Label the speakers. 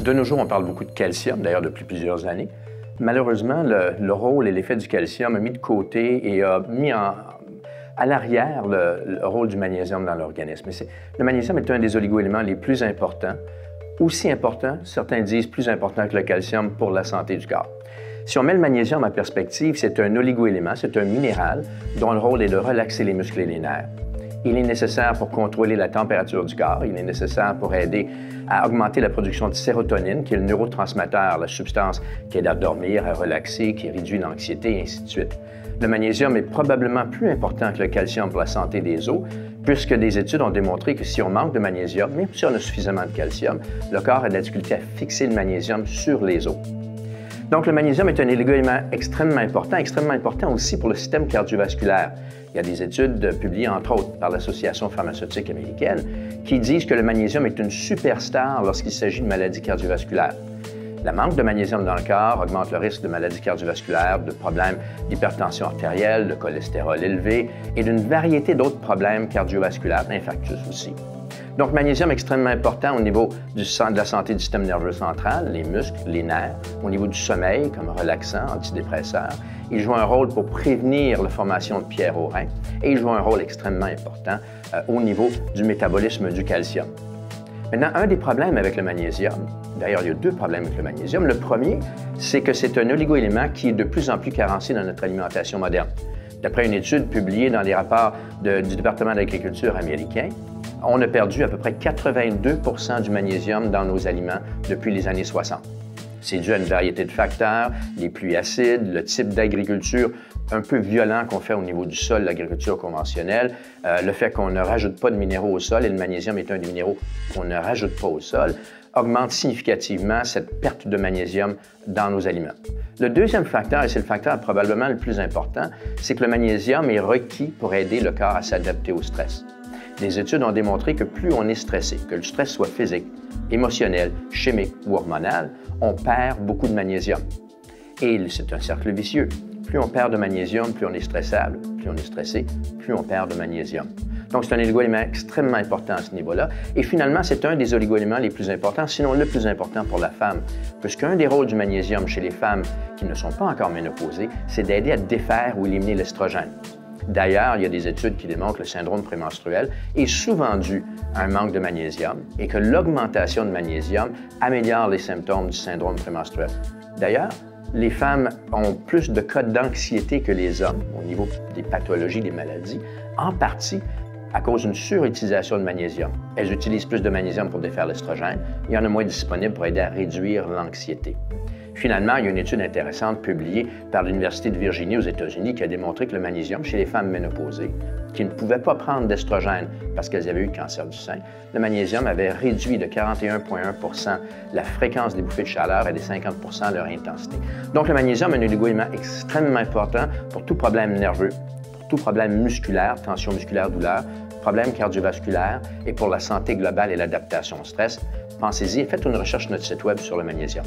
Speaker 1: De nos jours, on parle beaucoup de calcium, d'ailleurs depuis plusieurs années. Malheureusement, le rôle et l'effet du calcium a mis de côté et a mis à l'arrière le rôle du magnésium dans l'organisme. Le magnésium est un des oligo-éléments les plus importants, aussi important, certains disent plus important que le calcium pour la santé du corps. Si on met le magnésium en perspective, c'est un oligo-élément, c'est un minéral dont le rôle est de relaxer les muscles et les nerfs. Il est nécessaire pour contrôler la température du corps. Il est nécessaire pour aider à augmenter la production de sérotonine, qui est le neurotransmetteur, la substance qui aide à dormir, à relaxer, qui réduit l'anxiété, et ainsi de suite. Le magnésium est probablement plus important que le calcium pour la santé des os, puisque des études ont démontré que si on manque de magnésium, même si on a suffisamment de calcium, le corps a de la difficulté à fixer le magnésium sur les os. Donc, le magnésium est un oligo-élément extrêmement important aussi pour le système cardiovasculaire. Il y a des études publiées, entre autres, par l'Association pharmaceutique américaine qui disent que le magnésium est une superstar lorsqu'il s'agit de maladies cardiovasculaires. Le manque de magnésium dans le corps augmente le risque de maladies cardiovasculaires, de problèmes d'hypertension artérielle, de cholestérol élevé et d'une variété d'autres problèmes cardiovasculaires, d'infarctus aussi. Donc, le magnésium est extrêmement important au niveau de la santé du système nerveux central, les muscles, les nerfs, au niveau du sommeil comme relaxant, antidépresseur. Il joue un rôle pour prévenir la formation de pierres aux reins et il joue un rôle extrêmement important au niveau du métabolisme du calcium. Maintenant, un des problèmes avec le magnésium, d'ailleurs, il y a deux problèmes avec le magnésium. Le premier, c'est que c'est un oligo-élément qui est de plus en plus carencé dans notre alimentation moderne. D'après une étude publiée dans les rapports du département d'agriculture américain, on a perdu à peu près 82 % du magnésium dans nos aliments depuis les années 60. C'est dû à une variété de facteurs, les pluies acides, le type d'agriculture un peu violent qu'on fait au niveau du sol, l'agriculture conventionnelle, le fait qu'on ne rajoute pas de minéraux au sol, et le magnésium est un des minéraux qu'on ne rajoute pas au sol, augmente significativement cette perte de magnésium dans nos aliments. Le deuxième facteur, et c'est le facteur probablement le plus important, c'est que le magnésium est requis pour aider le corps à s'adapter au stress. Des études ont démontré que plus on est stressé, que le stress soit physique, émotionnel, chimique ou hormonal, on perd beaucoup de magnésium. Et c'est un cercle vicieux. Plus on perd de magnésium, plus on est stressable, plus on est stressé, plus on perd de magnésium. Donc, c'est un oligo-élément extrêmement important à ce niveau-là. Et finalement, c'est un des oligo-éléments les plus importants, sinon le plus important pour la femme, puisqu'un des rôles du magnésium chez les femmes qui ne sont pas encore ménopausées, c'est d'aider à défaire ou éliminer l'estrogène. D'ailleurs, il y a des études qui démontrent que le syndrome prémenstruel est souvent dû à un manque de magnésium et que l'augmentation de magnésium améliore les symptômes du syndrome prémenstruel. D'ailleurs, les femmes ont plus de cas d'anxiété que les hommes au niveau des pathologies, des maladies, en partie à cause d'une surutilisation de magnésium. Elles utilisent plus de magnésium pour défaire l'estrogène. Il y en a moins disponible pour aider à réduire l'anxiété. Finalement, il y a une étude intéressante publiée par l'Université de Virginie aux États-Unis qui a démontré que le magnésium chez les femmes ménopausées qui ne pouvaient pas prendre d'estrogène parce qu'elles avaient eu le cancer du sein, le magnésium avait réduit de 41,1 % la fréquence des bouffées de chaleur et de 50 % leur intensité. Donc, le magnésium est un oligo-élément extrêmement important pour tout problème nerveux, pour tout problème musculaire, tension musculaire, douleur, problème cardiovasculaire et pour la santé globale et l'adaptation au stress. Pensez-y et faites une recherche sur notre site web sur le magnésium.